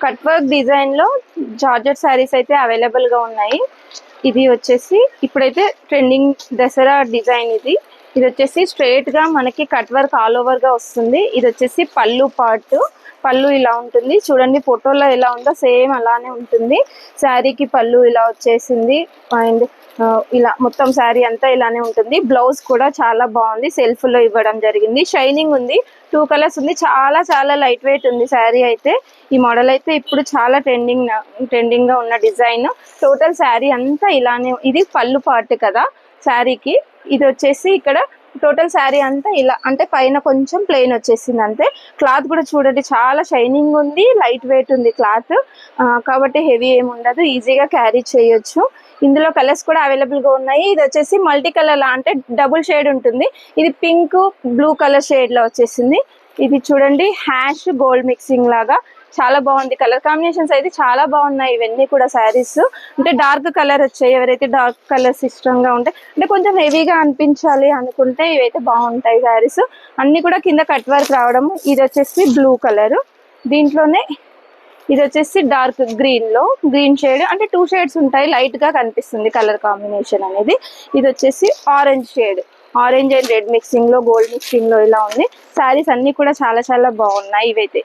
Cut work design లో georgette saris అయితే available గా ఉన్నాయి. ఇది వచ్చేసి ఇప్పుడైతే ట్రెండింగ్ దసరా డిజైన్ ఇది. ఇది వచ్చేసి స్ట్రైట్ గా మనకి కట్ వర్క్ ఆల్ ఓవర్ గా వస్తుంది. ఇది వచ్చేసి పళ్ళు పార్ట్. పళ్ళు ఇలా ఉంటుంది చూడండి, ఫోటోలో ఎలా ఉందో సేమ్ అలానే ఉంటుంది. శారీకి పళ్ళు ఇలా వచ్చేసింది అండ్ ఇలా మొత్తం శారీ అంతా ఇలానే ఉంటుంది. బ్లౌజ్ కూడా చాలా బాగుంది, సెల్ఫ్ లో ఇవ్వడం జరిగింది. షైనింగ్ ఉంది, 2 కలర్స్ ఉంది. చాలా చాలా లైట్ వెయిట్ ఉంది శారీ అయితే. ఈ మోడల్ అయితే ఇప్పుడు చాలా ట్రెండింగ్ గా ఉన్న డిజైన్. టోటల్ శారీ అంతా ఇలానే. ఇది పళ్ళు పార్ట్ కదా శారీకి. ఇది వచ్చేసి ఇక్కడ టోటల్ శారీ అంతా ఇలా, అంటే పైన కొంచెం ప్లెయిన్ వచ్చేసింది అంతే. క్లాత్ కూడా చూడండి చాలా షైనింగ్ ఉంది, లైట్ వెయిట్ ఉంది క్లాత్. కాబట్టి హెవీ ఏమి ఉండదు, ఈజీగా క్యారీ చేయొచ్చు. ఇందులో కలర్స్ కూడా అవైలబుల్ గా ఉన్నాయి. ఇది వచ్చేసి మల్టీ కలర్ లా, అంటే డబుల్ షేడ్ ఉంటుంది. ఇది పింక్ బ్లూ కలర్ షేడ్ లో వచ్చేసింది. ఇది చూడండి హ్యాష్ గోల్డ్ మిక్సింగ్ లాగా చాలా బాగుంది. కలర్ కాంబినేషన్స్ అయితే చాలా బాగున్నాయి. ఇవన్నీ కూడా శారీస్ అంటే డార్క్ కలర్ వచ్చాయి. ఎవరైతే డార్క్ కలర్స్ ఇష్టంగా ఉంటాయి, అంటే కొంచెం హెవీగా అనిపించాలి అనుకుంటే ఇవైతే బాగుంటాయి శారీస్. అన్ని కూడా కింద కట్ వర్క్ రావడము. ఇది వచ్చేసి బ్లూ కలర్, దీంట్లోనే ఇది వచ్చేసి డార్క్ గ్రీన్ లో, గ్రీన్ షేడ్, అంటే 2 షేడ్స్ ఉంటాయి, లైట్ గా కనిపిస్తుంది కలర్ కాంబినేషన్ అనేది. ఇది వచ్చేసి orange shade, orange and red mixing లో, గోల్డ్ మిక్సింగ్ లో ఇలా ఉంది. శారీస్ అన్ని కూడా చాలా చాలా బాగున్నాయి ఇవైతే.